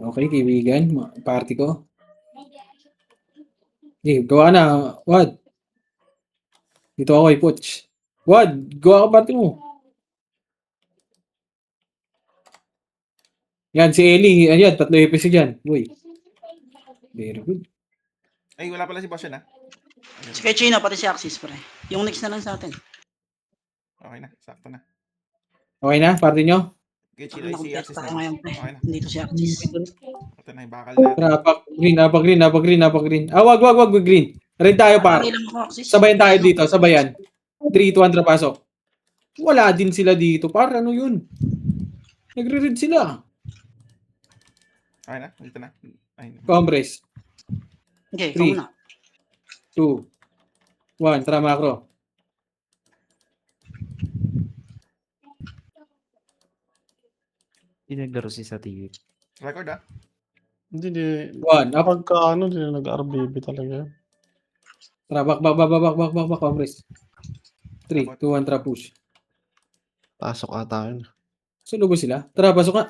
Okay, kaibigan, party ko. Gawa na. Wad. Dito ako kay Putch. Wad, gawa ka party mo. Yan, si Ellie. Ayan, 3 episode yan. Uy. Very good. Ay, wala pala si Boss yun, ha? Si kay Chino, pati si Axis, pre. Yung next na lang sa atin. Okay na, sakto na. Okay na, party nyo? Kay Chino, Ang si nakumpleto Axis tayo na. ngayon, pre. Okay na. Dito si Axis. Ito na yung bakal natin. Tara, apak green. Ah, wag, green. Red tayo, par. Parang ilang ako, Axis. Sabayan tayo dito, sabayan. 3, 2, 1, pasok. Wala din sila dito, par. Ano yun? Nagre-read sila. Okay na, dito na. Ay, Compress. Okay, Three. ikaw muna. 2, 1, tara macro. Hindi naglaro si sa TV. record, ha? Hindi, 1, up. pagka ano, hindi nag-RBB talaga. Tara, back, compress. 3, 2, 1, tara push. Pasok ata yun. Sulubo sila. Tara, pasok ka.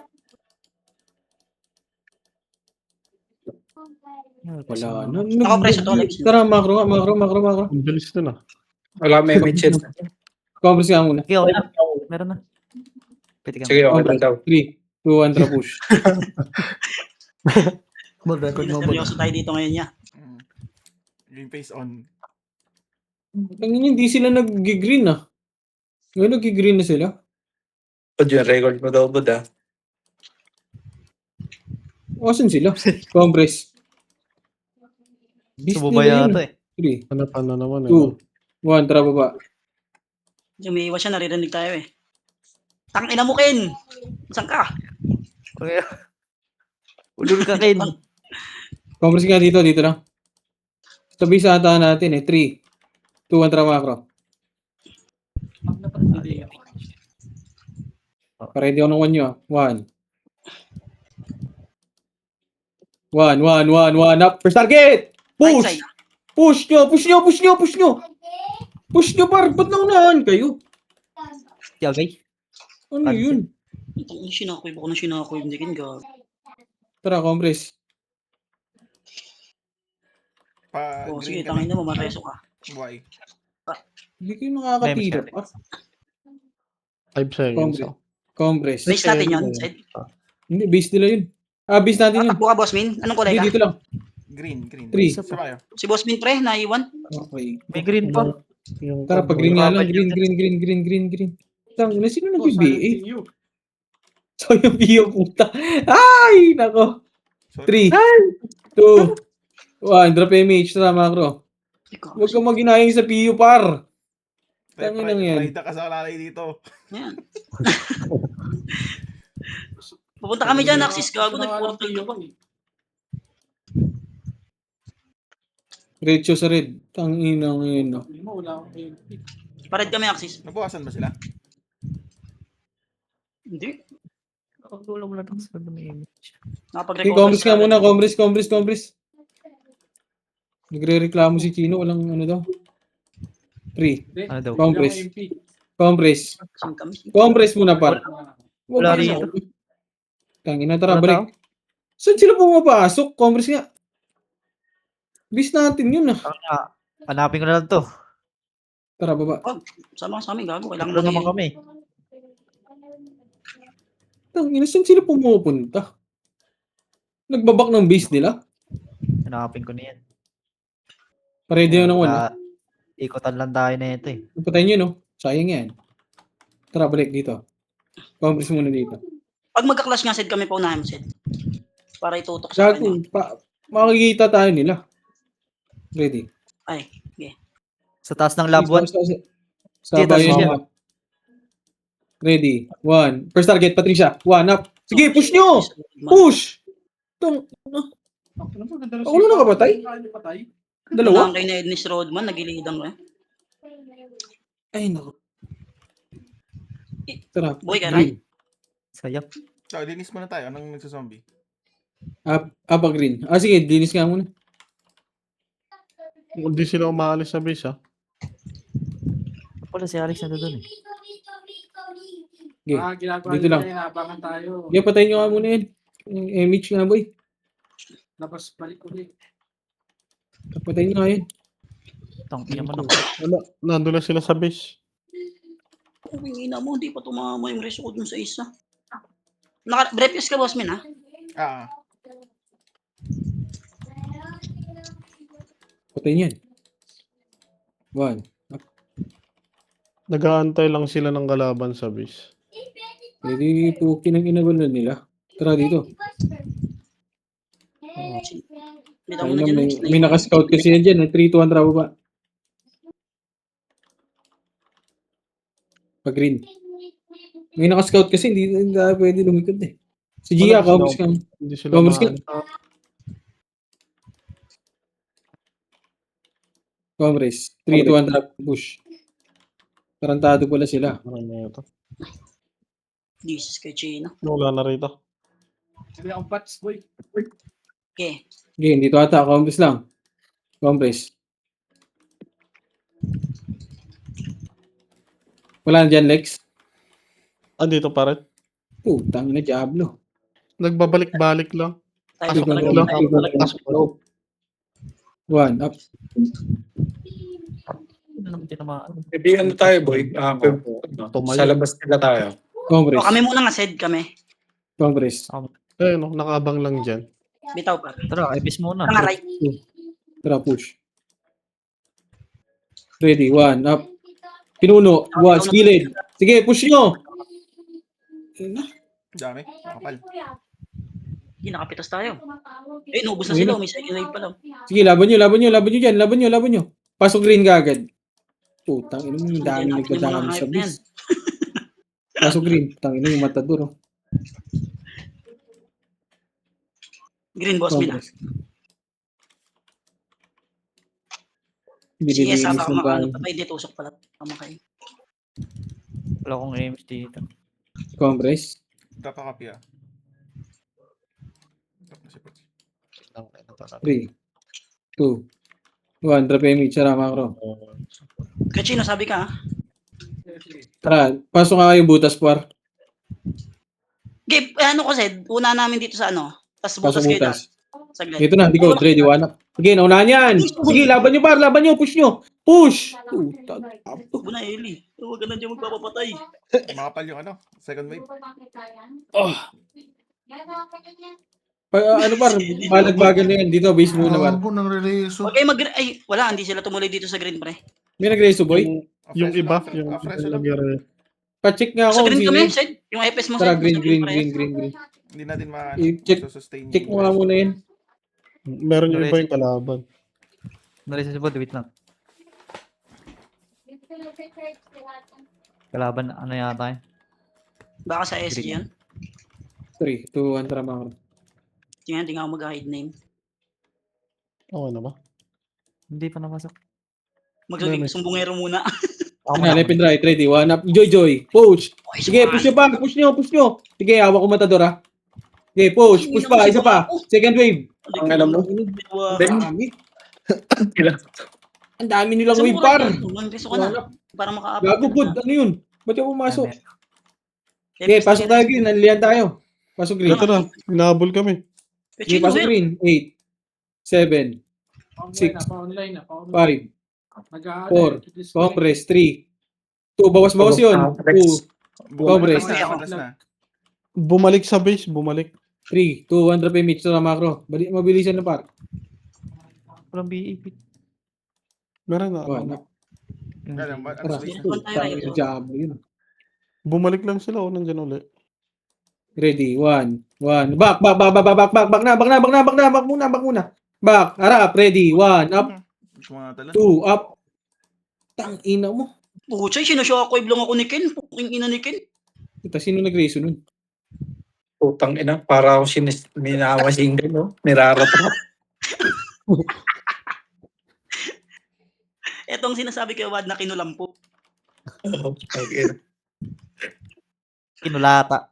Wala na. Ako, preso to, Alex. Tara, macro nga. Ang bilis nun ah. Wala, may chest. Compress nga muna. Okay, okay na. Meron na. Pwede ka. Sige, okay lang daw. 3, 2, 1, tara push. Mag-record mo. Seryoso tayo dito ngayon niya. Green face on. Tangin, hindi sila nag-green ah. Ngayon nag-green na sila. Bud yun, record mo daw, Bud ah. Asan sila? Compress. Sumubay yata eh. 3, Ano naman 2, 1, tara baba. Umiiwas siya, naririnig tayo eh. Tangina mo, Ken! Saan ka? Okay. Ulul ka, Ken. Compress nga dito lang. Tabi sa ata natin eh. 3, 2, 1, tara macro. Ready ako ng 1 nyo ah. 1. 1 up. First target! Right Push! side. Push nyo, par. Ba't naunahan kayo? Okay. Ano yun? Itong sinakoy ko na sinakoy. Hindi kin gag. Tara, compress. Pa, Oh, sige, green ka na. tangina mo, mareso ka. Buhay. Hindi kayo nakakatira. May par. 5 seconds. Compress. Compress. Base natin yun, side. Hindi, base nila yun. Base natin yun. Tatakbo ka, Boss Min. Anong kulay Hindi, ka? dito lang. Green. Three. Isa pa kayo. Si Boss Min, pre, naiwan. Okay. May green pa. Yung Tara, pag green nga lang. Green. Tangina, sino nag-BA? So, yung Pio, puta. Ay, nako. Sorry. 3, 2, 1. Drop image. Tara, macro. Ikaw. Huwag kang maginayang sa Pio, par. Tangin lang yan. Pride ka sa lalay dito. Yan. Pupunta kami dyan, Axis. Gago, nag-portal ka pa. Retso sa red. Tanginang yun, no. Parad kami, Axis. Nabukasan ba sila? Hindi. Wala mo lang sa image. Okay, compress nga muna. Compress. Nagre-reklamo si Chino. Walang ano daw. 3. Ano daw? Compress. Muna, par. Wala Wag rin. na. Tangina, tara, Wala balik. Saan sila pumapasok? Compress nga. Bis natin yun, ah. Hanapin ko na lang to. Tara, baba. Sama sa amin, gago. Kailangan Wala lang naman kami. Tangina, saan sila pumupunta? Nagbabak ng base nila? Hanapin ko na yan. Paredy yun ng one. Ikotan lang tayo na ito eh. Patayin nyo, no? Sayang yan. Tara, balik dito. Compress muna dito. Pag magka-clash nga, Sid, kami pa unahin, Sid. Para itutok sa Gago, akin. makikita tayo nila. Ready? Ay, okay. Sa taas ng labuan. Sabay Dito, yun. Ready? 1. First target, Patricia. 1 up. Sige, push nyo! Push! Itong, ako na nakapatay? Dalawa? Dalawa? Kay na Ednis Rodman, nagilidan ko eh. Ay, naku. Tara. Boy ka, green. Sayap. So, linis muna tayo. Anong nagsazombie? Up, green. Sige, dinis nga muna. Hindi sila umaalis sa base ah. Wala si Alex na doon eh. Okay. Ginagawa Dito lang. nila, inabangan tayo. Sige, patayin nyo nga muna yun. Mitch nga, boy. Labas balik ulit. Patayin nga yun. Tangina mo na. Wala. Nandun na sila sa base. Uy, ina mo, hindi pa tumama yung reso ko dun sa isa. Breakfast ka, boss, min, ha? Ah, Patayin yan. 1. Nag-aantay lang sila ng kalaban sa base. Pwede ito kinang-inagulan nila. Tara dito. Bitaw mo na dyan. May naka-scout kasi yan dyan. 3-2 ang trapo ba? Pag green. May naka-scout kasi hindi pwede lumikod eh. Si Gia, kaubos ka. Hindi sila Kaubos ka. Comres. 3-2 ang trap push. Tarantado pala sila. Ano na ito? Jesus kay Chino. Wala na rito. Sabi akong pats, boy. Okay. Okay, dito ata. Comres lang. Comres. Wala na dyan, Lex. Dito pa rin. Putang na, Diablo. Nagbabalik-balik lang. Tayo Pasok talaga. lang. Tayo talaga. Pasok loob. 1 up. Ano naman tinamaan? Hindi ano tayo, boy. Tumayo. Sa labas nila tayo. Comres. O, kami muna nga, Sed kami. Comres. No, nakaabang lang dyan. Bitaw pa. Tara, ibis muna. Tanga, right. Tara, push. Ready, 1 up. Pinuno, 1, gilid. Sige, push nyo. dami. Kapal. Hindi, nakapitas tayo. Eh, naubos na sila. May second wave pa lang. Sige, laban nyo dyan, laban nyo. Pasok green ka agad. Putang ina mo, yung dami Hindi natin yung mga nagdadami sa hype na yan. bis. Pasok green, tangin yung matador. Oh. Green boss, min, ha? Comres. Sige, Binilinis saka ng ano tayo. pa tayo dito. Usok pala. Tama kayo. Wala akong aims dito. Comres. Tapakapi ah. Tap na si Putz. 3, 2, 1. Drop image, sara macro. Kachino, sabi ka, ha? Tara, pasok nga kayo butas, par. Okay, ano ko, Sed? Una namin dito sa ano. Tapos butas Pasok kayo butas. doon. Saglit. Ito na, di ko, ready, 1 up. Sige, naunahan yan. Sige, laban nyo, par, laban nyo, push nyo. Push! Putang. Huwag na, Eli. Huwag ka na dyan magpapapatay. Makapal yung ano, second wave. Oh. Ano par, balagbagan na yan. Dito, base muna, par. po ng release. Huwag kayo ay, wala, hindi sila tumuloy dito sa green, pre. May nag-reso, boy. Yung iba, Afresh yung lang. lagyan. Pa-check nga Sa ako. green Sino kami, yun. Sed. Yung FS mo, Tara, Sed. green, Sa green, pre. green. Hindi natin Check- sustain. Check mo nga muna yun. Meron yung iba yung kalaban. Narisa si Bod, wait lang. Kalaban, ano yata yun? Baka sa SG yan. 3, 2, 1, tara mga. Tingnan, hindi nga ako mag-hide name. Okay na ba? Hindi pa namasok. Sumbungero muna. Ano, left and right, ready, 1 up. Joy, push. Sige, push nyo pa, push nyo. Sige, hawak ko matador, ha. Sige, push pa, isa pa. Second wave. Ang alam mo. Dami. Ang dami nilang wave, par. Mag-reso ka na. Para maka-up. Gago, bud, ano yun? Ba't yung pumasok? Ayan, Okay, pasok tayo green, nanlihan tayo. Pasok green. Ito na, hinabol kami. Sige, pasok green. 8, 7, Six. Pa-online na. 5, Nag-aaral. 4, compress, 3, 2, bawas yun. 2, Cobres. Madalas na. Bumalik sa base, bumalik. 3, 2, 1, drop image sa macro. Mabilisan na par. walang BEP. Meron na. 1 up. Ano Tara. space na? Tayo, Diablo yun. Bumalik lang sila o nandyan ulit. Ready, 1, 1. Back muna. Back, harap, ready, 1, up, Tumatala. 2, up. Tang ina mo. Puchay, sinashockwave lang ako ni Ken. Puking ina ni Ken. Ito, sino nag-reso nun? Putang ina, para ako minawasinggan, no? Niraratrap. Etong sinasabi kay Wad na kinulampo. Okay. Kinulata.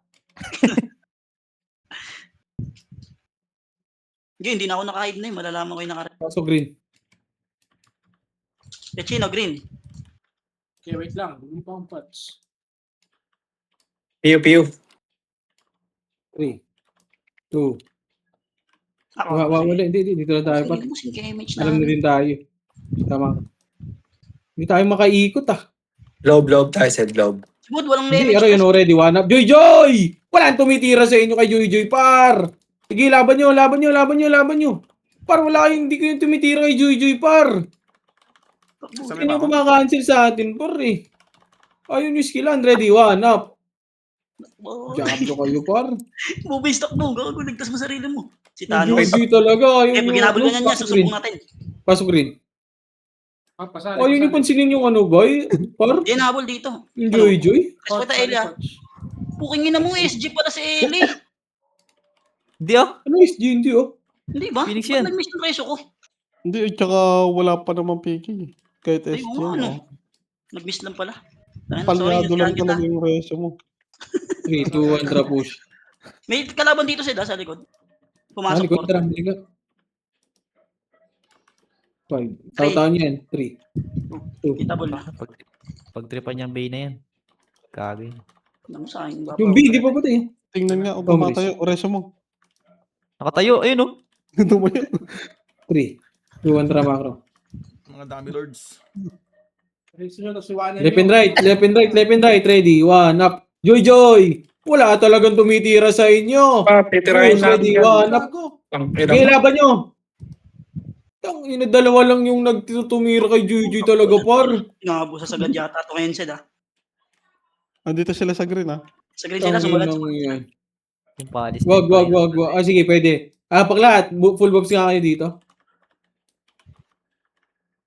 Hindi na ako naka-hide na malalaman ko yung naka-hide. Pasok green. Chino, green. Okay, wait lang. Yung pang pats. Piu. 3, 2. Ako. Wala. Hindi. Dito na tayo, par. Sige mo, sige image Alam na na. din tayo. Tama ka. Hindi tayo makaikot, ah. Lob tayo sa lob. Subod, walang Hindi, damage. pero yun already. One up. Joy! Wala tumitira sa inyo kay Joy, par. Sige, laban nyo. Par, wala kayong, hindi ko yung tumitira kay Joy, par. Sabi Sino ba yung ako? kumakancel sa atin, par, eh. Ayun yung skillan. Ready, one up. Diablo kayo, par. Mobile stock mo, gago, ligtas mo sarili mo. Si Yung Thanos. Joy talaga. Eh, pag ginabol ka niya, susubong natin. Pasok rin. Pasali. Ayun yung pansinin yung ano, boy. Par, Hindi, nabol dito. yung Joy. Respeto Elia. Puking ina mo, SG pala si Eli. Hindi ah. Ano is GNT, oh? Hindi ba? Phoenix Ba't yan. nag-miss yung presyo ko? Hindi, tsaka wala pa naman piki. Kahit Ay, SG. oo, ano. Nag-miss lang pala. Sorry, Palyado lang nasaan kita. talaga yung resyo mo. 3, 2, 1, drop push. May kalaban dito sila sa likod. Pumasok Likod, ko. tara. Liga. 5. Taw-taw niyan. 3. 2. Kita bol na. Pag-tripan niyang bay na yan. Kagay. Ano sa akin? Yung B, hindi pa patay. Tingnan nga, kung Congress. tumatayo, resyo mo. Nakatayo, ayun oh. Tumayo. 3. 2, 1, drop macro. Mga dami lords. Left and right. Ready. 1, up. Joy! Wala talagang tumitira sa inyo. Titirahin Push, natin ready. yan. 1, up. Ang ina Okay, mo. laban nyo. Tang ina, dalawa lang yung nagtutumira kay Joy talaga, par. Nakabusa sa sagad yata. Ito ngayon sila. Andito sila sa green, ha? Sa green sila, sumagat. Yan. Yung palis. Wag. Ah, sige, pwede. Pag lahat, full bobs nga kayo dito.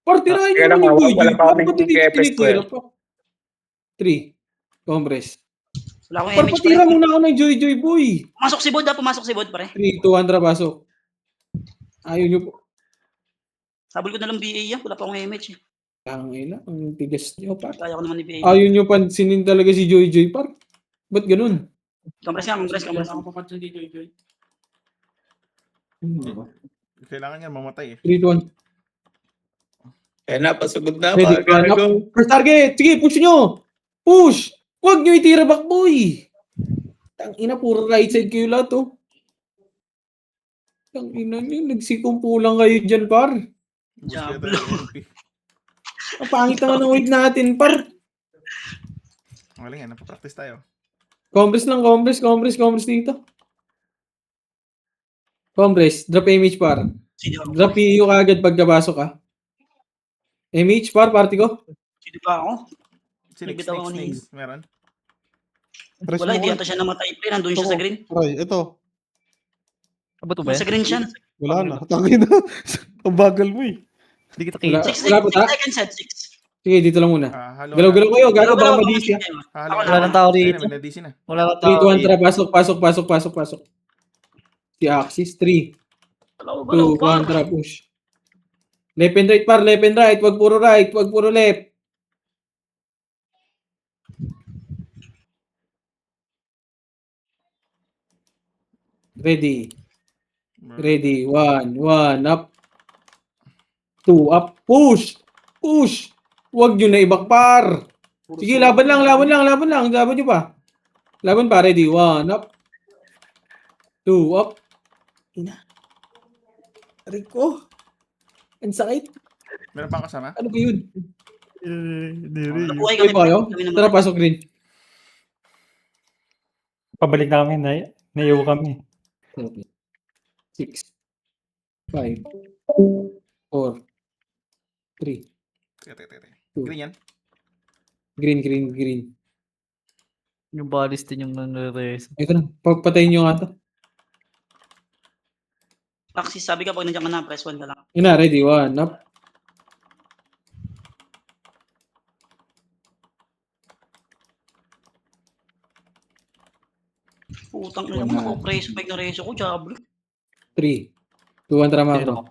Par, tirahin Kaya nyo lang, naman yung wala Joy. pa Par, kaming ba't hindi KFS tinitira pa? 3. Compress. Wala akong Par, image patira pa rin. muna ako ng Joy, boy. Pumasok si Bod, pumasok si Bod pare. 3, 2, 1, drop, pasok. Ayaw nyo po. Sabol ko na lang BA yan. Wala pa akong image. Ang ina, ang tigas nyo, par. Kaya ko naman ni BA. Ayaw nyo pansinin talaga si Joy, par. Ba't ganun? Compress nga, compress. Ako papansin dito, Joy. Kailangan niya mamatay eh. 3, 2, 1. Kaya na, pasugod na. Ready, Gotta one up. go. First target! Sige, push nyo! Push! Huwag nyo itira back, boy! Tangina, puro right side kayo lahat, oh. Tangina nyo, nagsikumpo lang kayo dyan, par. Boost kaya Diablo. tayo ng MP. Ang pangit naman ng wave natin, par. Wala yan, napapractice tayo. Compress lang, compress dito. Compress, drop image, par. Sino ako? Drop PU kagad pagkabasok, ha. Image, par, party ko. Sino pa ako? Snakes. Nagbitaw ako ni- Meron. Resyo Wala, mo. hindi yata siya namatay. Nandun siya sa green. Aray, ito. Aba to ba Sa yan? green siya. Wala na. Tangin na. Ang bagal mo, eh. Hindi kita Wala. kita. 6 seconds set, 6. Sige, dito lang muna. Halo Galaw-galaw kayo, gago, baka madisi, ha. Halo. Ako Wala nang tao Ayun, rito. may na-DC na. Wala nang 3, tao 2, 1, rito. tara, pasok. Si Axis, 3, 2, 1, tara, push. Left and right, par, left and right. Wag puro right, wag puro left. Ready. 1, up. 2, up. Push. Wag nyo na ibak, par. Sige, laban lang. Laban nyo pa. Laban pa, ready. 1, up. 2, up. Ina. Rico. Ang sakit. Meron pang kasama? Ano ba yun? Hindi rin. Nabuhay Okay kami. ba kayo? Kami naman. Tara, pasok rin. Pabalik namin, naiiwan kami. 6, 5, 4, 3. Teka. Two. Green yan. Green. Yung balis din yung nangyari. Ito na. Patayin nyo nga ito. Axis, sabi ka pag nandiyan ka na, press 1 ka lang. Yun na, ready. 1, up. Putang ina mo, nako-preso. Pag na-reso ko, Diablo. 3, 2, 1, tara macro.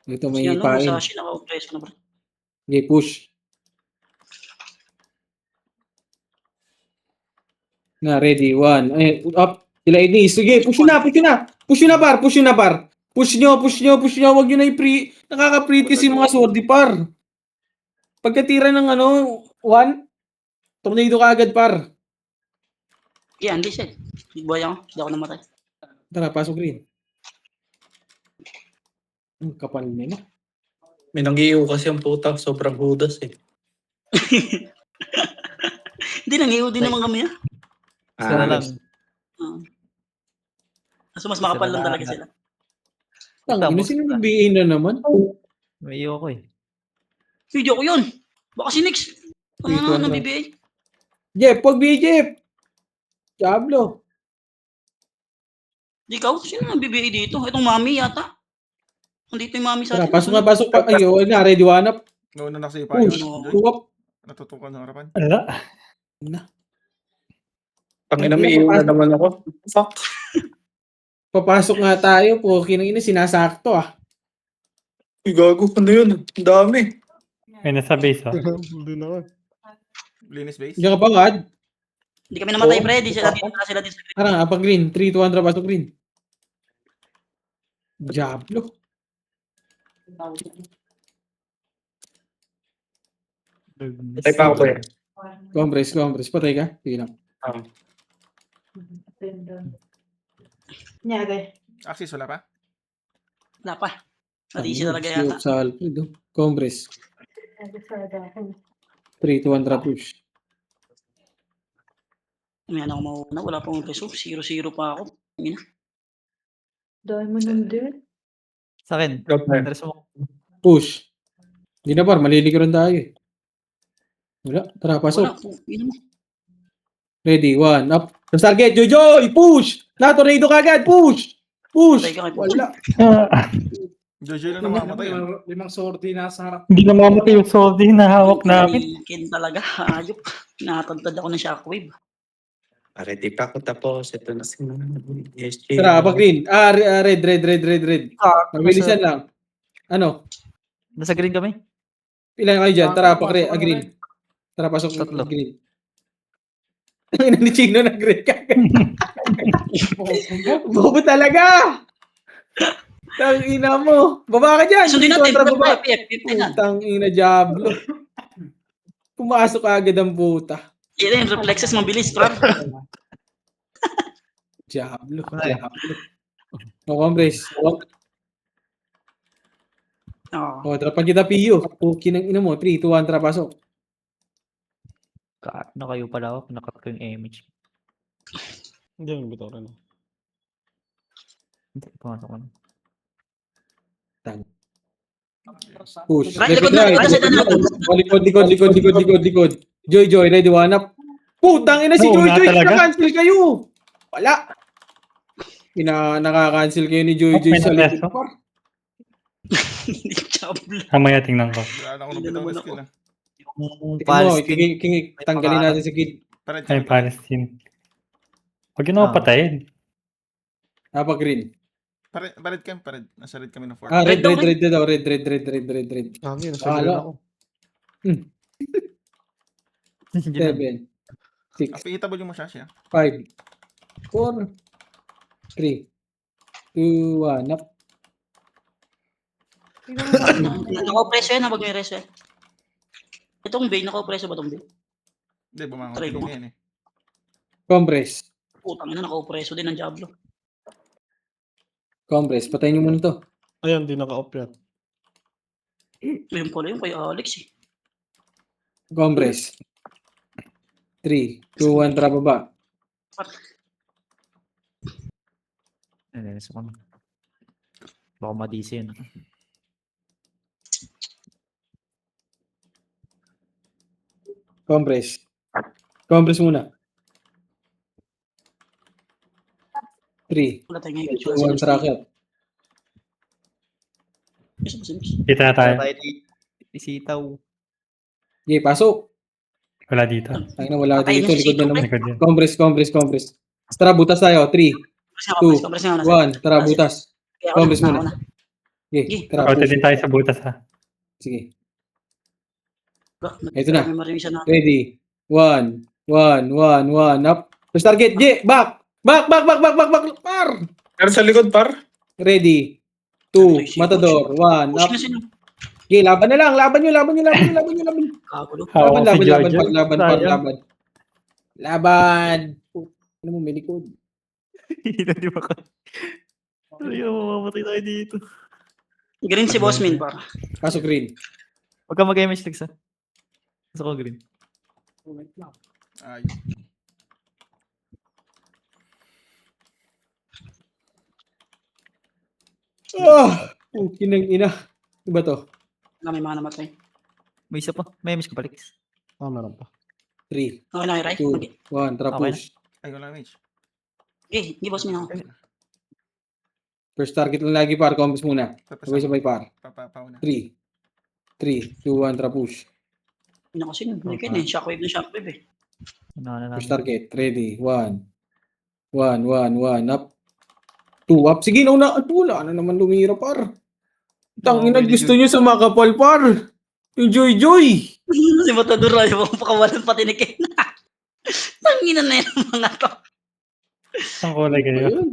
Ito may Yan lang, pain. Musashi, naka-preso na bro. Okay, push. Na, ready. 1. Ay, up. Sila Ignis. Sige, push nyo na, par. Push nyo. Huwag nyo na i-pre. Nakaka-pre kasi mga swordy, par. Pagkatira ng 1, tornado ka agad, par. Yan, listen. Big boy ako. Hindi ako namatay. Tara, pasok green. Kapal nila. May nangiiw kasi ang puta. Sobrang hudas eh. Hindi, nangiho din naman kami, ah. Isa na lang. Kaso mas makapal lang talaga sila. Tang, ina, sino nagbihin na naman? May iyo ko eh. Video ko yun. Baka si Nix. Video Ano, ko. BBA. Jeff, pag Jeff! Diablo. Ikaw? Sino ang BBA dito? Itong mami yata. Nandito yung mami sa Tara, atin. pasok na, pasok pa. Ay, oh, na, ready, one up. Nauna na kasi pa yun. Push. Joy, Two up. natutukan ng harapan. Ala. Pangina, may iiw na naman ako. Fuck. Papasok nga tayo po. Kinang ina, sinasakto ah. Uy, gago ko na yun. Ang dami. May nasa base oh. Hindi naman. Linis base. Diyan ka pa, Gad? Hindi kami namatay, Oo. Freddy. Sila din sila din sa green. Tara, apa green. 3-200, pasok green. Diablo. Patay pa ako eh. Compress. Patay ka? Sige lang. Axis, wala pa? Wala pa. Nadisi talaga yata. Sa Alfred, oh. Compress. 3-200 push. May ako mauna. Wala pang peso. 0-0 pa ako. Diamond din. Sa akin. Drop na. Tres mo. Push. Hindi na par, malilikuran tayo eh. Wala, tara, Wala. pasok. Yun mo. Ready, one, up. Sa target, Joy! Push! Tornado kagad, push! Push! Patay ka kay Push. Wala. Joy lang namamatay. yun. Limang sortie nasa harap. Hindi na mamatay yung sword na hawak namin. Kin talaga. Ayok. Nakatantad ako ng shockwave. Pare, di pa ako tapos. Ito na si SG. Tara, apa green. Red. Mabilisan lang. Ano? Nasa green kami. Ilan kayo dyan? Tara, green. Tara, pasok Tatlo. green. Ang ina ni Chino na green kagad. Bobo talaga! Tang ina mo. Baba ka dyan. Sundin natin. Tara, baba. PF na. Tang ina, Diablo. Pumasok agad ang puta. Yan yung reflexes mabilis, Prab. Diablo. No, Compress. Oo. Trapan kita, Pio. Puki ng ina mo. 3-2-1, tara, pasok. Na kayo pala ako. Nakat ko yung image. Hindi yung bitaw rin. Hindi, pumasok ko na. Push. Right, likod na. Likod. Joy, ready, one up. Putang ina si Oo nga Joy, talaga. naka-cancel kayo. Wala. Naka-cancel kayo ni Joy May sa napeso. likod. Chablo. Mamaya tingnan ko. Wala na ako Hindi nabitaw naman na skill. ako. Yung Tingnan mo, Palestine. tanggalin natin si Kid. Pared Ay, kami. Palestine. Huwag yun ako patayin. Apa green. Pared kami. Pared. Nasa red kami ng 4. Red daw, daw. Red. Hangin, nasa Halo. green ako. 7, 6, Apitable mo siya siya. 5, 4, 3, 2, 1, up. Naka-preso yan, habag may reso yan. Itong Bay, naka-preso ba itong Bay? Hindi, bumangon. Try Tulong mo. yan eh. Compress. Putang ina, naka-preso din ng Diablo. Compress. Patayin nyo muna to. Ayan, di naka-off yan. Ayun pala yung kay Alex eh. Compress. 3, 2, 1, tara baba. Nasa ko na. Baka madisi yun. Compress. Compress muna. 3, Wala tayong ngayon. 2, 1, tara kaya. Kita na tayo. Isitaw. Okay, pasok. Wala dito. Ay na, wala Patayin dito. mo si Likod na Sito, naman. Likod yun. Compress. Tara, butas tayo. 3, Compress nga, 1, tara, butas. Compress muna. muna. Okay, Sige. tara, Kauta push. din tayo sa butas ha. Sige. Ito na. May marimisan na. Ready. 1, up. Push target. J, back. Back. Par. Pero sa likod, par. Ready. 2, matador. 1, up. Push na sila. Okay, laban na lang. Laban nyo. Kagulo. Hawak si Jojo. Laban. Laban. Ano mo, may likod. Hindi ba ka? Ay, mamamatay tayo dito. Green si Boss Min, par. Pasok green. Huwag ka mag-MH Lex, ha? Gusto ko green. Ay. Kinang ina. Ano ba to? Wala, may mga namatay. May isa pa. May MH ka pa, Lex. Meron pa. 3, Okay na, Ray. 2, Okay. 1, tara Okay na. push. Ay, wala mage. Okay, hindi Boss Min ako. First target lang lagi par, combos muna. Sabay-sabay par. Papauna. 3, 3, 2, 1, tara push. Hindi na kasi, hindi ka na. Shockwave na shockwave eh. Ano na First namin. target, ready. 1, 1, 1, 1, up. 2 up. Sige, nauna. Wala na naman lumira par. Tangina, Billy gusto nyo sa makapal par. Yung Joy. Si Matador ayaw akong pakawalan pati ni Ken. Tangina na yan mga to. Ang kulay kayo. Ayun.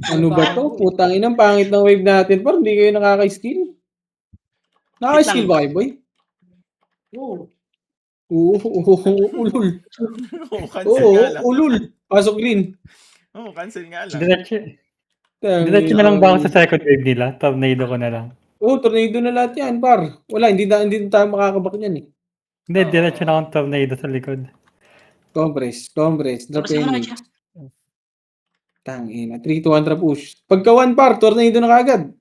Ano ba to? Putang ina, pangit ng wave natin par. Hindi kayo nakaka-skill. Nakaka-skill ba kayo, boy? Oo. Ulul. Oo, cancel nga lang. Ulul. Pasok green. Oo, cancel nga lang. Diretso na lang ba ako sa second wave nila? Tornado ko na lang. Tornado na lahat yan, par. Wala, hindi na tayo makakabak niyan eh. Hindi, diretso na akong tornado sa likod. Compress. Drop Tapos naman any. siya. Tangina. 3 to 1 trap push. Pagka 1 par, tornado na kagad.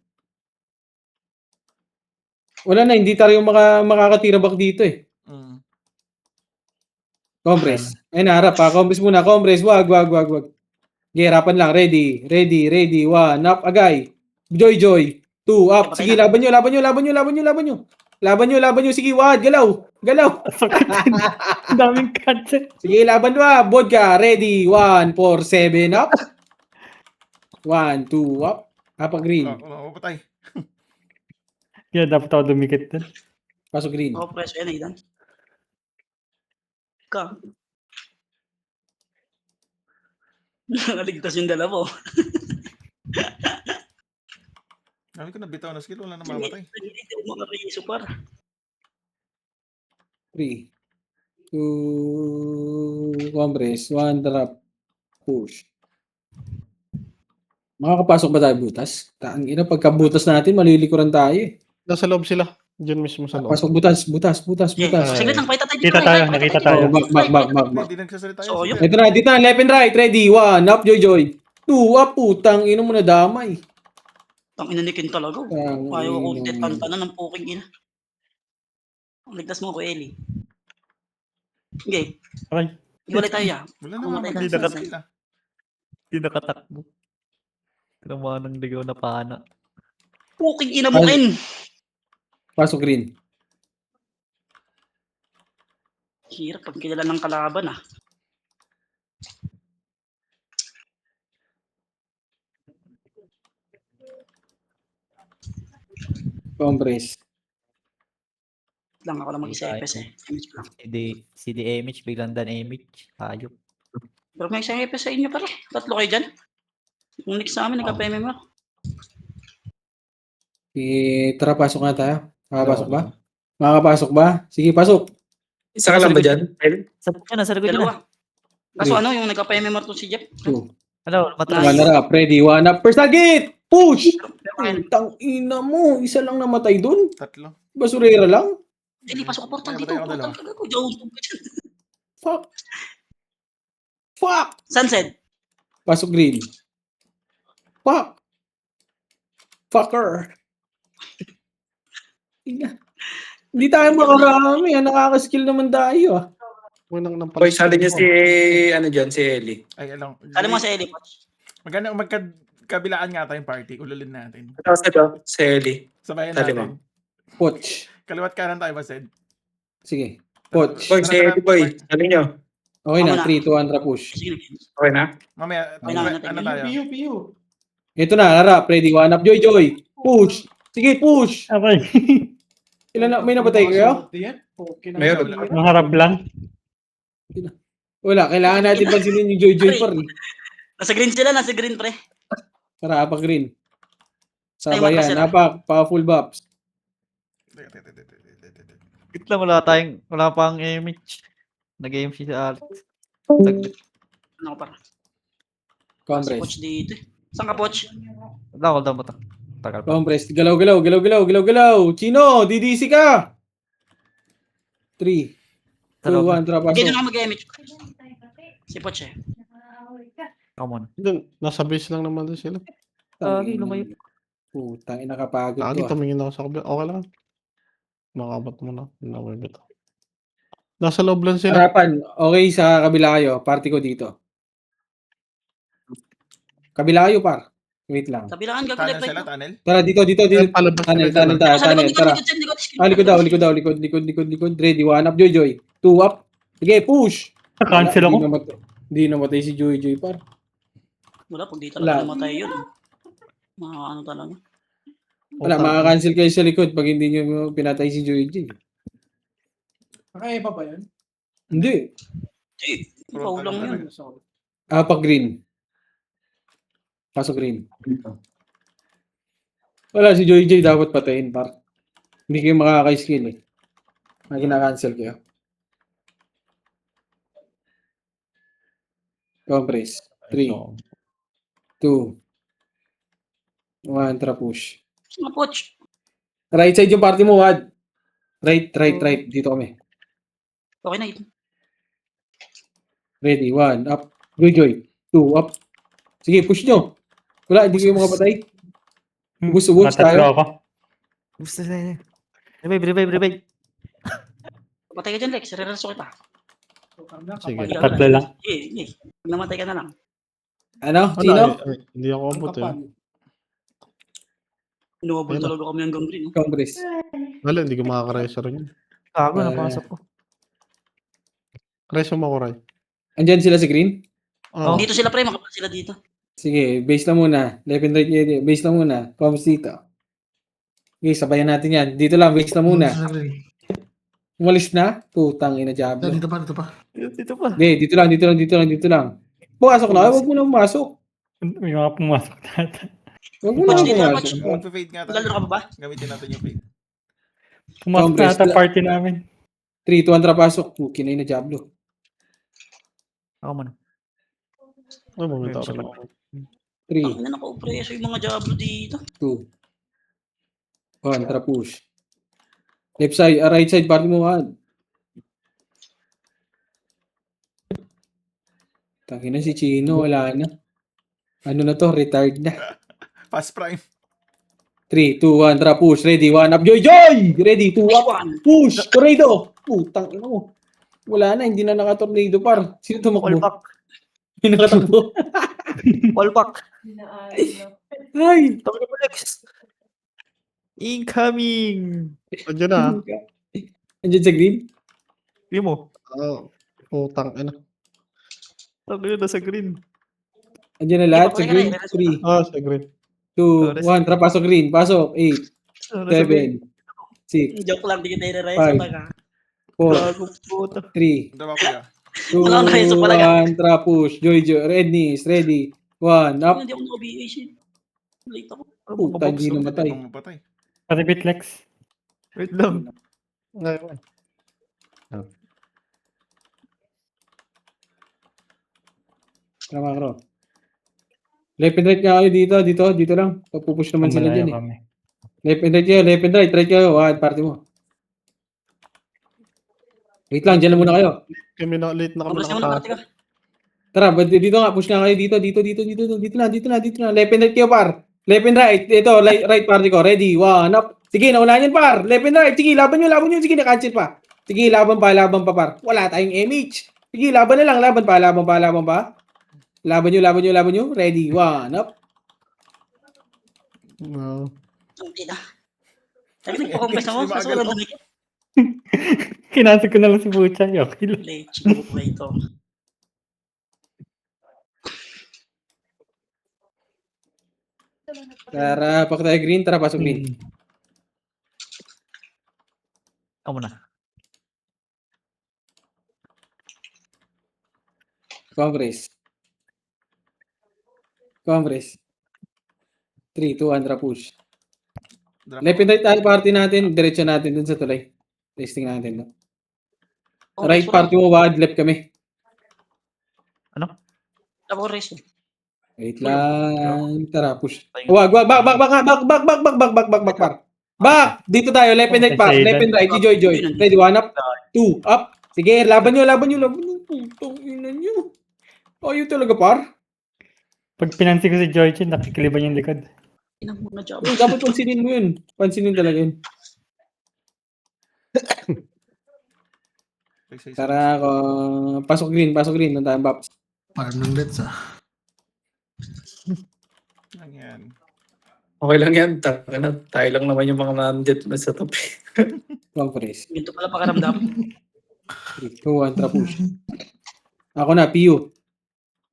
Wala na, hindi tayo makakatira back dito eh. Mm. Compress. Ayun na, harap ha. Compress muna. Compress. Wag. Okay, harapan lang. Ready. 1 up. Agay. Joy. 2 up. Patay Sige, na. laban nyo. Sige, wad. Galaw. Sakit din. Ang daming cancel. Sige, laban nyo ha. Vodka. Ready. 1, 4, 7 up. 1, 2 up. Hapa green. Oo, patay. Kaya dapat ako dumikit din. Pasok green. Ako preso yan, Aidan. Ka. Nakaligtas yung dalawa. Sabi ko na bitaw na skill, wala na mamatay. Hindi ako makariso par. 3, 2, compress. 1 drop. Push. Makakapasok ba tayo butas? Tangina, pagkabutas natin, malilikuran tayo eh. Nasa loob sila. Diyan mismo sa loob. Pasok butas. Okay, saglit lang, pakita tayo dito. Kita tayo, nakita tayo. Back. Hindi nagsasalita So, yun. yun. Sige. Ito na, left and right. Ready, 1, up, Joy. 2 up, putang ino mo na damay. Tang ina ni Ken talaga. Tang Ayaw ako ino mo. tetantanan ng puking ina. Ligtas mo ako, Eli. Okay. Aray. Iwalay tayo ya. Wala na Pumatay ka. mamatay sa skill ah. Hindi nakatakbo. Tinamaan ng ligaw na pana. Puking ina mo, Ken. Pasok green. Hirap pag kilala ng kalaban ah. Compress. Lang ako lang mag-isa FS eh. Image lang. Si DMH, biglang dan MH. Hayop. Pero may isang FS sa inyo pare. Tatlo kayo dyan. Yung next sa amin, nagka-PMM ako. Tara, pasok na tayo. Makakapasok ba? Sige, pasok. Isa ka lang ba dyan? Sa likod na, sa likod na. Dalawa. Kaso ano, yung nagka-PMM to si Jeff. 2. Hello, matras. 1 up. Ready, 1 up. First target! Push! Pero kaya, Tang ina mo. Isa lang namatay dun. Tatlo. Basurera lang. Eli, pasok ka portal Ay, dito. patay ako Portal dalawa. ka ko. Jawag ka dyan. Fuck! Sunset. Pasok green. Fucker. Ina. Hindi tayo makarami. Nakaka-skill naman tayo ah. Unang ng Boy, sali niya si, si Ellie. Ay, alam. Alam mo sa Eli, Poch. Magkabilaan nga tayong party. Ululin natin. Ito, si Ellie. Sabayan Sali natin. Poch. Kaliwat kanan tayo ba, Sed? Sige. Poch. Boy, si Ellie, boy. Sali niyo. Okay na. Tama na. 3, 2, 1, push. Sige na. Okay na? Mamaya, Okay na, ano tayo? Piyo. Ito na. Harap. Ready. 1 up. Joy. Push. Sige, push. Aray. Ilan na? May napatay kayo? Meron. Ang harap lang. Wala. Kailangan natin pansinin yung Joy par. Nasa green sila, nasa green pre. Tara, apak green. Ay, Sabayan. matras sila. Apak. Powerful buffs. Wait lang, wala pang MH. Nag-MC si Alex. Saglit. Ano ko para? Si Compress. Poch dito eh. Saan ka, Poch? Hold on mo to. Tagal pa. Compress. Galaw, galaw, galaw, galaw, galaw, galaw. Chino, DDC ka! 3, 2, Sa loob 1, na. trap, Hindi pasok. na mag-image. Si Poch eh. Ako muna. Doon, nasa base lang naman din sila. Lagi, lumayo. Putang ina, nakapagod Lagi to. ah. tumingin ako sa kabila. Okay lang. Makabat mo na. Nawibit ako. Nasa loob lang sila. Harapan, okay sa kabila kayo. Party ko dito. Kabila kayo, par. Wait lang. Kabilaan, gago Tunnel left right. sila, tunnel. Tara, dito. Palabas Tunnel, sila tunnel, dyan. Sa likod, tunnel. likod, Tara. likod, likod. Likod daw, likod daw, likod. Ready, 1 up, Joy. 2 up. Sige, push. Cancel ako. Hindi namatay si Joy, par. Wala, pag di Wala. talaga namatay yun. Mga ano talaga. Wala, makakancel kayo sa likod pag hindi nyo pinatay si Joy. Kaya pa ba yan? Hindi. Ikaw lang yun. Pag green. Pasok green. Wala, si Joy dapat patayin, par. Hindi kayo makaka-skill eh. Kinakancel kayo. Compress. 3, 2, 1, tara push. Mga Poch. Right side yung party mo, Wad. Right. Dito kami. Okay na ito. Ready, 1, up. Joy. 2, up. Sige, push nyo. Wala, hindi kayo makapatay. Ubus Tatatlo tayo. ako. Gusto na. Revive. Patay ka dyan, Lex. Re-reso kita. Sige. Tatlo lang. Sige. Pag namatay ka na lang. Ano? Wala, Sino? hindi ako abot eh. Inuwabol Ayun talaga kami hanggang green. No? Compress. Wala, hindi ko makaka-reso rin yun. Gago, napasok ko. Reso mo ko, Ray. Andyan sila sa green? Oh. Dito sila, pre. Makapal sila dito. Sige, base na muna. Left and right, base na muna. Comes dito. Okay, sabayan natin yan. Dito lang, base na muna. Umalis na? Putang ina, Diablo. Dito pa. Dito pa. Hindi, dito lang. Pumasok na. Huwag mo na pumasok. May mga pumasok na ata. Huwag mo na Watch dito, pumasok. watch. Mag-fade nga tayo. Maglalaro ka pa ba? Gamitin natin yung fade. Pumasok na Congress ata na- party namin. 3, 2, 1, tara pasok. Kinay na Diablo. Ako muna. Ay, bumita Sa rin back. ako. 3, Ang ina, naka-opreso yung mga Diablo dito. 2, 1, tara push. Left side, right side, party mo, Wad. Tangina si Chino, wala na. Ano na to? Retired na. Fast prime. 3, 2, 1, tara push. Ready, 1 up. Joy! Ready, 2 up. Push! Tornado! Putang ina mo. Wala na, hindi na naka-tornado par. Sino tumakbo? All back. Hindi nakatakbo. All back. Ay! Tawag mo, Lex. Incoming. Andiyan na. Andiyan sa green? Hindi mo. Putang ina. Tawag na sa green. Andiyan na lahat sa Hindi pa green? pala yan, 3, Sa green. 2, 1, tara pasok green. Pasok. 8, 7, 6, Joke lang, di kita i-reso. Five. Taga. 4, Gago puta. 3, Dama pa ya. 2, Wala akong reso pala, 1, tara push. Joy. Redness. Ready. 1, up. Hindi ako naka-BA shit. Late ako. Puta, hindi namatay. Pang mapatay. Repeat Lex. Wait lang. Ngayon. Tama ka, left and right nga kayo dito lang. Papupush naman sila Malayo dyan eh. kami. Left and right, right kayo. Party mo. Wait lang, dyan lang muna kayo. Kami na, late na kami Mablas ka muna, nakataas. party ka. Tara, dito nga, push nga kayo dito na. Left and right kayo, par. Left and right, ito, right party ko. Ready, 1, up. Sige, naunahan yan, par. Left and right, sige, laban nyo. Sige, na-cancel pa. Sige, laban pa, par. Wala tayong MH. Sige, laban na lang, laban pa. Laban nyo. Ready, 1, up. No. Hindi na. Sabi nagpa-compress na mo. Kaso wala bumalik. Kinasag ko na lang si Pucha. Okay lang. Late. Smoke ba ito? Tara, pakita tayo green. Tara, pasok green. Ako muna. Congress. 3, 2, 1, tara push. Left and right tayo party natin. Diretso natin dun sa tulay. Testing natin. No? Right party mo, wad. Left kami. Ako reso. Wait lang. Tara, push. Wag, back. Back! Dito tayo, left and right, par. Left and right, Joy. Ready, 1 up, 2 up. Sige, laban nyo. Putong ina nyo. Ayaw talaga, par. Pag pinansin ko si Joychin, nakikiliban yung likod. Inang mo na job. Dapat pansinin mo yun. Pansinin talaga yun. Tara, pasok green. Nang tayong Baps. Parang ng Reds Lang yan. Okay lang yan. Tayo lang naman yung mga nandito na sa top. Conference. Ganito pala pakaramdam. 3, 2, 1, tara push. Ako na, PU.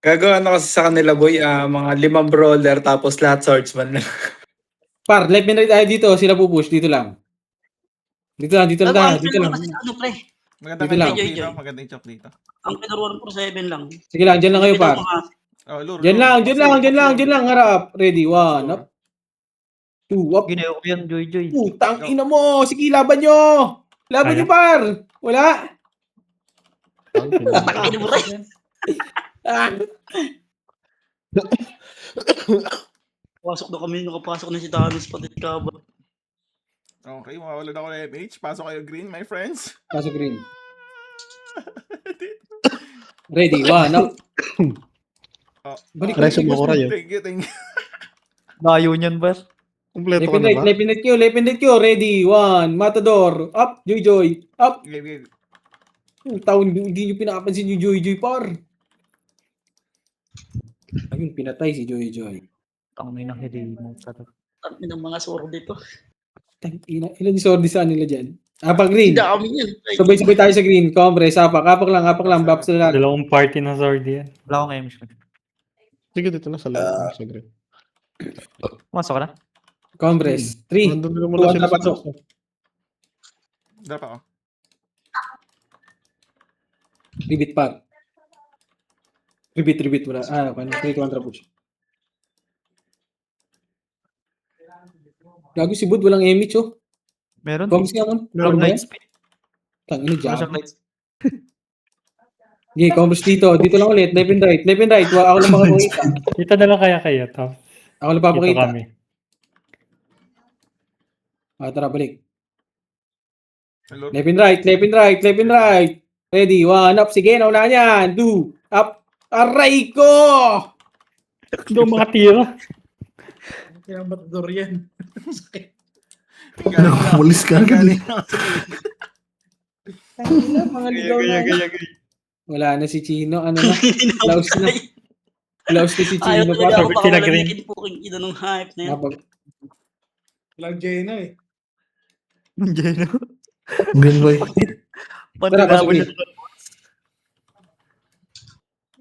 Gagawa na kasi sa kanila, boy, mga 5 brawler tapos lahat swordsman lang. Par, left and right tayo dito. Sila pupush. Dito lang. Dito lang tayo. Dito lang. Ano pre? Maganda Dito yung lang. chop dito. Maganda yung chop dito. Ang pinaro 147 lang. Sige lang, dyan lang kayo, par. Oh, lure. Dyan lang. Harap. Ready, 1 up. 2 up. Ginawa ko yan, Joy. Putang ina mo. Sige, laban nyo. Laban nyo, par. Wala. Takin mo rin. Pasok na kami, nakapasok na si Thanos pati Kaba. Okay, mawawala na ako ng MH. Pasok kayo green, my friends. Pasok green. Ready, 1 up. Balik Reso mo ko rayo. Thank you. Layo niyan, ba? Kompleto ka na ba? Left and right Q. Ready, 1. Matador. Up, Joy. Up. Game. Taon, hindi nyo pinapansin yung Joy, par. Ayun, pinatay si Joy. Ang may nakilin mo sa to. Ang ng mga soro dito. Ilan yung sordi sa nila dyan? Pag green. Dami yan. Sabay-sabay tayo sa green. Compress, apak lang. Baps na lang. Dalawang party na sword yan. Wala akong MH. Sige, dito na sa loob. Sa green. Masok ka na? Compress. 3. Nandun na muna sila sa pasok. Drop ako. Ribit par. Ribit wala. Paano? 3 contra push. Gago si Bud, walang MH, oh. Meron. Compress nga mo. Meron Meron ba Light yan? speed. Tangina, Wala jam. siyang light speed. Okay, compress dito. Dito lang ulit. Left and right. Ako lang makapakita. Dito na lang kaya kayo. Tapos Ako lang dito papakita. kami. Tara, balik. Lure. Left and right. Ready, 1 up. Sige, nauna yan. 2 up. Aray ko! Doon mga tira. Kaya matador yan. Walis ka agad eh. Mga ligaw na. Wala na si Chino. Ano na? Laos na. Laos na si Ayaw Chino. talaga ako Sabi sila green. pakalamikin po kung ina ng hype na yan. Walang Jena eh. Geno. Green boy. Tara, pasok Pantinawin green. na.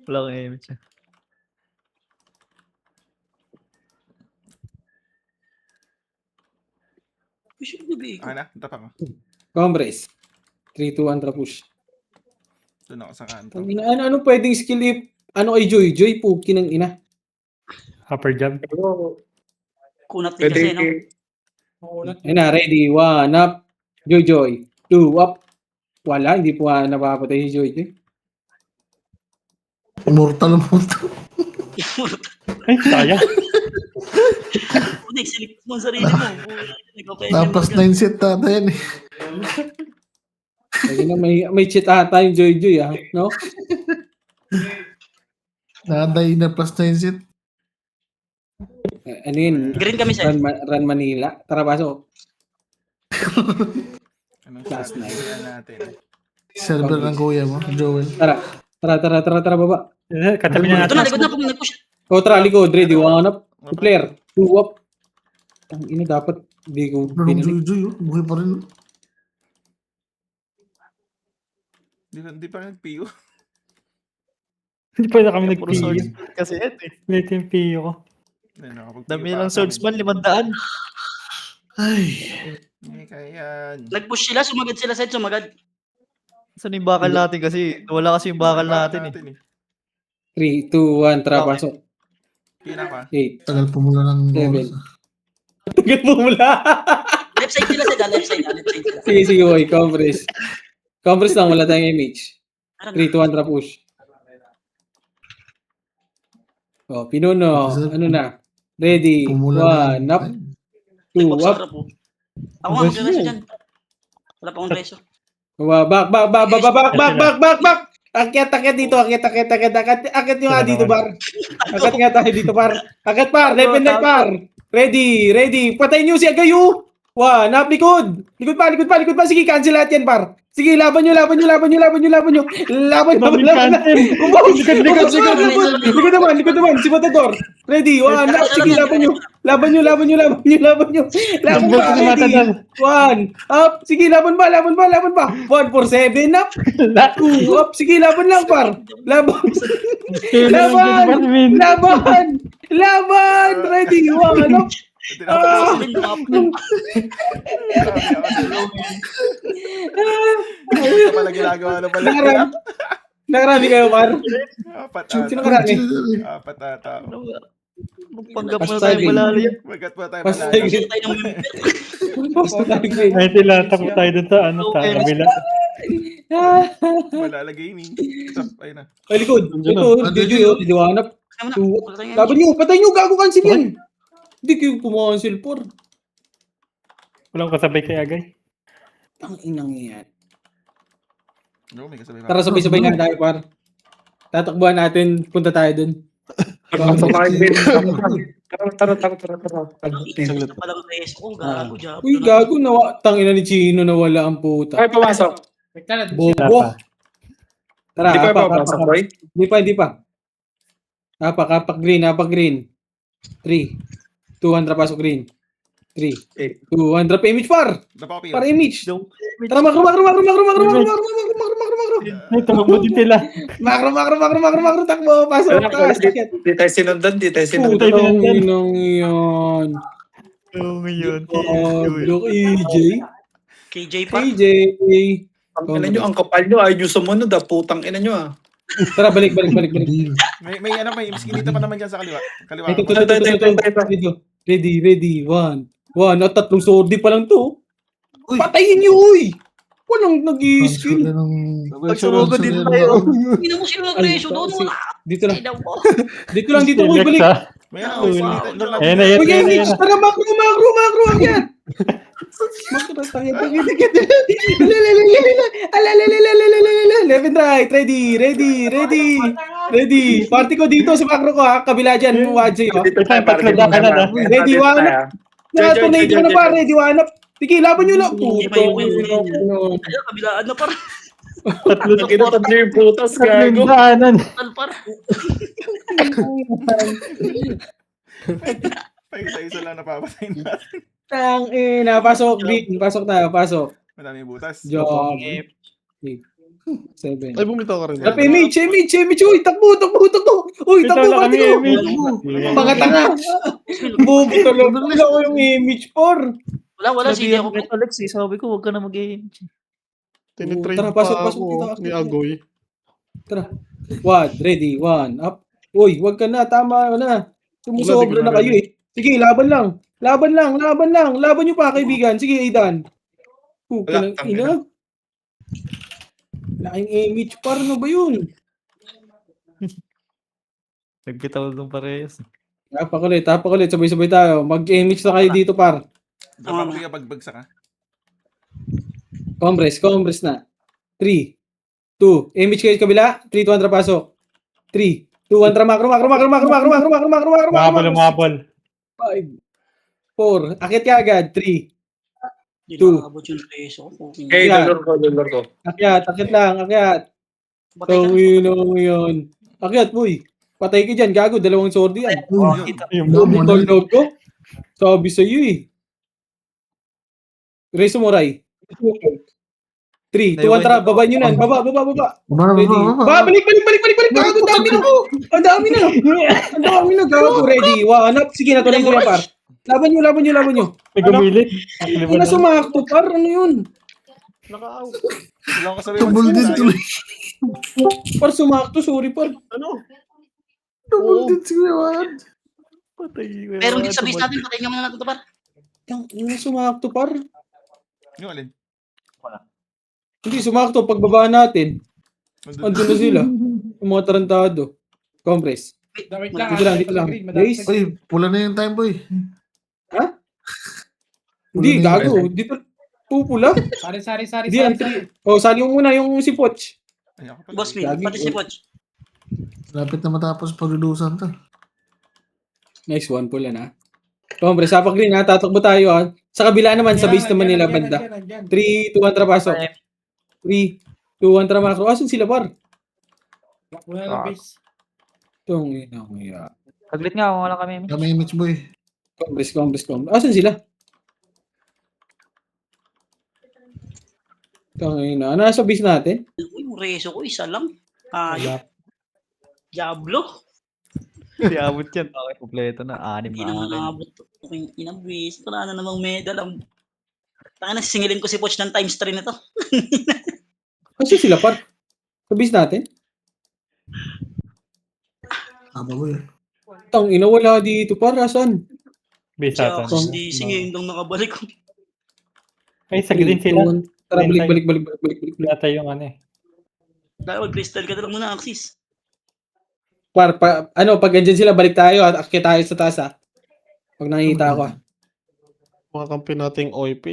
Wala akong MH. Should be. Okay na, drop ako. Compress. 3, 2, 1, push. Doon ako sa kanto. Ano pwedeng skill if ano kay Joy? Joy, puki ng ina. Upper jump. Kunat din kasi, no? Ayun na, ready. 1 up. Joy. 2 up. Wala, hindi po napapatay si Joy. Immortal mo. Ay, sayang. Unik, silik mo ang sarili mo. Tapos 9 set tata yan eh. Kasi na may cheat ata yung Joy, no? Nakaday na plus 9 set. Ano yun? Green kami, sir. Run Manila. Tara, pasok. Anong Last strategy night. yan natin? Server ng kuya mo, Joel. Tara, baba. Katabi na Ito na, natin. likod na po, nag-push. Tara, likod. Ready, 1 up. 2 player. 2 up. Ang ina, dapat hindi ko Pero pinalik. Joy, buhay pa rin. Hindi pa nag-PU. Hindi pa na kami Puro swords nag-PU. kasi yan eh. Late yung PU ko. Dami lang swordsman, 500. Ay. Hindi kaya yan. Nag-push sila, sumagad sila, side, sumagad. Saan yung bakal natin kasi? Wala kasi yung bakal natin eh. 3, 2, 1, tara, Okay. pasok. Pinaka. 8. Tagal pa mula ng Seven. oras. Tagal mo mula. Left side sila, side, left side sila. Sige, boy. Compress. Compress lang, wala tayong image. 3, 2, 1, tara, push. Oh, Pinuno. Ano na? Ready. Pumula One, na. up. Ay, Two, pag up. sarap po. Ako nga, Bas magreso mo. dyan. Wala pa akong reso. Back. Akyat dito, akyat yung nga dito, par. Akyat nga tayo dito, par. Akyat, par. Left and right, par. Ready. Patayin nyo si Agayu. One, up, likod. Likod pa. Sige, cancel lahat yan, par. Sige, laban nyo. Laban. Daming cancel. Likod naman. Si Matador. Ready, one, up. Sige, laban nyo. Laban nyo. Laban Bolt pa, na ready. Matador. One, up. Sige, laban pa. 1-4-7, up. 2, up. Sige, laban lang, par. Laban. Ready, one, up. Ito pala ginagawa na pala. Nakarami kayo, par. Apat Sino ata. karami? Apat ata. Magpanggap mo na Basta tayo green. malalim. Magat pa tayo Basta malalim. green. Tayo ng member. Ay, sila. Tapos tayo dun sa ano, sa kabila. Malala gaming. Stop. Ayun na. Ay, likod. Ito, didiwanap. Kaya mo na. Two. Wala tayong Laban nyo, patay nyo, gago cancel yan. Hindi kayo pumacancel, por. Walang kasabay kay Agay. Ang inang yan. No, may kasabay pa. Tara, sabay-sabay nga tayo, par. Tatakbuhan natin, punta tayo dun. Tara. Isa pa lang reso ko. Gago, jabo. Uy, gago, tangina ni Chino, nawala ang puta. Ay, pumasok. Bobo. Tara, Di pa apak. papasok, boy? Hindi pa. Apak, green. 3, 200 pasok green. 3, 200 pa image, par. Napaka-pio. Para image. Yung- Tara, makro. Ay, tumakbo din sila. Makro, takbo, pasok, taas, takit. Di tayo sinundan. Puta ng inang yan. Oo, ngayon. Look, AJ. KJ pa. AJ. Ang ina nyo, ang kapal nyo. Ayaw nyo sumunod, putang ina nyo, Tara, balik. May miskinita pa naman dyan sa kaliwa. Ito. Ready. One. At 3 sordi pa lang to. Patayin nyo, uy! Walang nag-i-skill. Pagsumugod din tayo. Hindi mo sila nagreso doon. Wala. Dito lang. Ay, daw po. Dito, uy, balik. May ano, miskinita. Doon lang. Ayan na, Uy, yan. image. Tara, makro, agyan. Makro tayo. Left and right. Ready. Party ko dito sa makro ko, ha. Kabila dyan, Wadji. Dito tayo, Tatlo na ka na. Ready, one. Tornado na pa, ready, one up. Sige, laban nyo lang. Hindi pa yung win. Ayun, kabilaan na para. Tatlo Tatlo yung putas, gago. daanan. Tal para. Isa lang napapatay natin. Pasok, green. Pasok tayo, pasok. Madami butas. Job. 7. Ay, bumitaw ka rin. Rap, image. Uy, takbo. Uy, Ito takbo, na kami, party ko. image. Mga tanga. Bobo talaga. Wala ko yung image, por. Wala. Sige ako. Alex, sabi ko, huwag ka na mag-aim. Tinitrade Tara, pa pasok, ako dito. ni Agoy. Tara. Ready, one, up. Uy, wag ka na, tama na. Sumusobra na kayo eh. Sige, laban lang. Laban nyo pa, kaibigan. Sige, Aidan. Puka ng ina. Laking image, par, ano ba yun? Nagbitaw doon parehas. Tapak ulit. Sabay-sabay tayo. Mag-image na kayo dito, par. Napaka-pio pagbagsak ka. Compress na. 3, 2, image kayo sa kabila. 3, 200 pasok. 3, 2, 1, makro. Umabol. 5, 4, akit ka agad. 3, Hindi Two. nakabot yung reso ko. Okay, dolor ko. akit lang. Patay ka. Yun. Akit, boy. Patay ka dyan, gago. 2 sordi yan. Yung Tulog ko. Sabi sa'yo eh. Raise mo, Ray. 3, 2, 1, tara. Baba nyo na. Baba. Ready. Balik. Gago, ang dami na. Gago, ready. One up. Sige, natuloy ko yan, par. Laban nyo. may gumilit. Ano na sumakto, par? Ano yun? Wala akong kasabay miskinita. Par, sumakto. Sorry, par. Patay. Pero hindi sabihin natin, patay nga muna natin ito par. Ano na sumakto, par? Yung alin? Hindi, sumakto. Pagbaba natin, Nandun. andun na sila. Yung mga tarantado. Compress. Wait lang, Dito lang, dito lang. green, madami Ace. pa green. Uy, pula na yung time boy. Hindi, Wala na gago. yung- Dito, pupula. Sari. Hindi, ang three. Oh, sali mo muna yung si Poch. Ay, ako pala. Boss Min, Lagi, pati si Poch. Lapit na matapos paglulusan to. Nice one, pula na. Hombre, sapak green ha. Tatakbo tayo ha. Sa kabila naman, sa base naman nila banda. 3, 2, 1, trapasok. 3, 2, 1, tramakro. Asan sila, par? Wala na base. Itong ina ko ya. Saglit nga, wala kami. Kami image boy. Congress. Asan sila? Itong ina. Nasa base natin? Uy, yung reso ko, isa lang. Diablo. Hindi abot yan. Okay, kompleto na. 6 na akin. Inaabot. Okay, inabis. Wala na namang medal. Tanga na, sisingilin ko si Poch ng times 3 na to. Asan sila, par? Sa base natin? Tama boy. Itong ina, wala dito, par. Asan? Base Siya, ata. kasi di singilin lang nakabalik. Ay, sa green sila. Tara, Green balik. Yata yung ano eh. Kaya mag-crystal ka na lang muna, Axis. Par, pag andyan sila, balik tayo at akit tayo sa taas ha. Pag nakikita ako ha. Mga kampi nating OIP,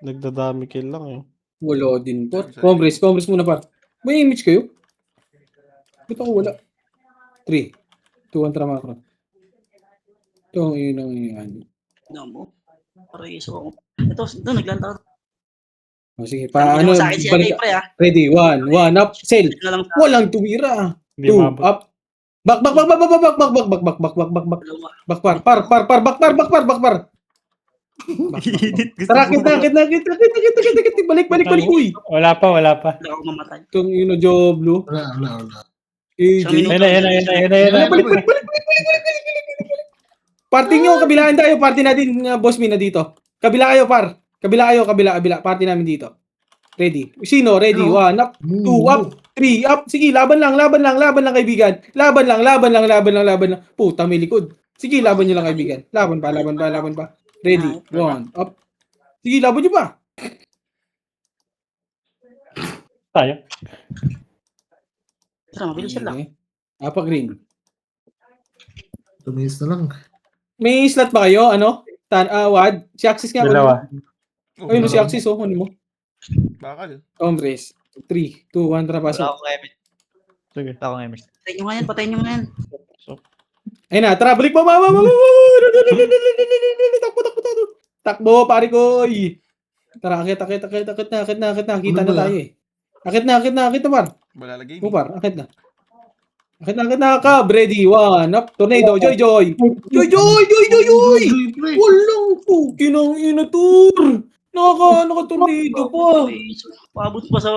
nagdadami kill lang eh. Wala din po. Congress muna par. May image kayo? Ba't ako wala? 3, 2, 1, tramakro. Ito, yun ang yan. Ano mo? Pareso ako. Ito, naglanta. O sige, Paano paano? sa akin siya, Balik. pre ha. Ready, 1 up, sail. Na lang sa Walang tumira. Hindi 2 mabot. up. Back. Par. Init. Tara, kita. Balik, uy. Wala pa. Wala ako mamatay. Itong yun, Joblo. Wala. AJ. Ayun na. Balik. Party nyo, kabilaan tayo. Party natin, boss Min na dito. Kabila kayo, par. Kabila. Party namin dito. Ready. Sino? Ready. 1 up, 2 up, 3 up. Sige, laban lang, kaibigan. Laban lang. Puta, may likod. Sige, laban nyo lang, kaibigan. Laban pa. Ready. 1 up. Sige, laban nyo pa. Tayo. Tara, mabilis lang. Okay. Apa green. Tumis na lang. May slot ba kayo? Ano? Wad? Si Axis nga. Dalawa. Ayun, si Axis. Ano mo? Bakal. Congress. 3, 2, 1, trapasok. Wala akong image. Sige. Wala akong image. Patayin nyo nga yan. Ayun na, tara, balik mo. Takbo, pare ko. Tara, akit na. Kita na tayo eh. Akit na, par. Wala lagi. Par, akit na. Akit na ka. Ready, 1 up. Tornado, joy. Walang pukin ang inatur. Naka-tornado pa. Paabot pa sa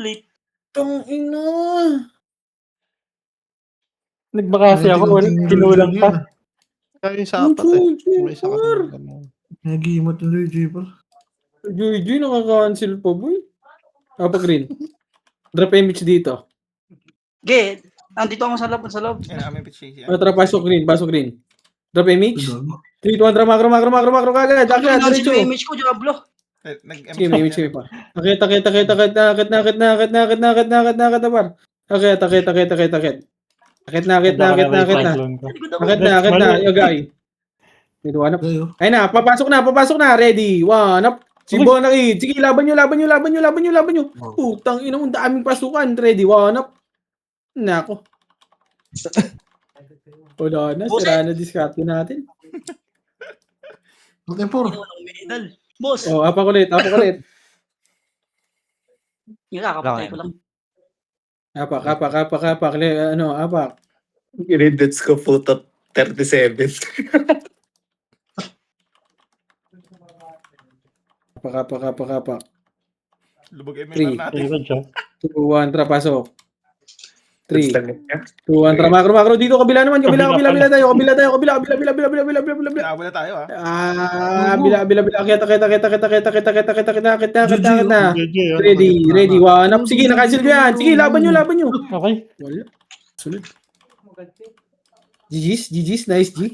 late. Tang ina. Nagbakasi ako. Kinulang pa. Kaya yung sa apat eh. May isa ka naman. Nagimot yung Luigi pa. Joy, nakaka-cancel pa, boy. Apa green. Drop image dito. Ge, andito ako sa loob. Yan, may pitch siya. Tara, pasok green. Drop image. 3, 2, 1, makro kagad. Akit, Ano si diretso. image ko, Diablo? Sige, may image pa. Akit na, par. Akit na, yagay. Dito, ano? Kayo. Ayun na, papasok na. Ready, 1 up. Si Bonakid. Sige, laban nyo. Putang ina, ang daming pasukan. Ready, 1 up. Nako. Wala na, sira na diskarte natin. Okay, por. Walang medal. Boss, Oh, apa ulit. nakakapatay ko lang. Apa. Apa. Credits ko puto 37. Apa. Lubog Three. MMR natin. 2, 1, trapasok. 3, Lang niya. 2, 1, makro. Dito, kabila naman. Kabila tayo. Kabila. Naabot na tayo ha. Bila. Akit na. Ready, 1 up. Sige, nakancel ko yan. Sige, laban nyo. Okay. Wala. Sunod. GG's, nice G.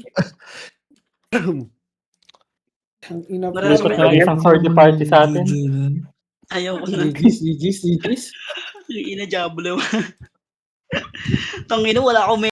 Ang ina po. Dapat na isang third party sa atin. Ayaw ko na. GG's. Yung ina Diablo. Tangina, wala akong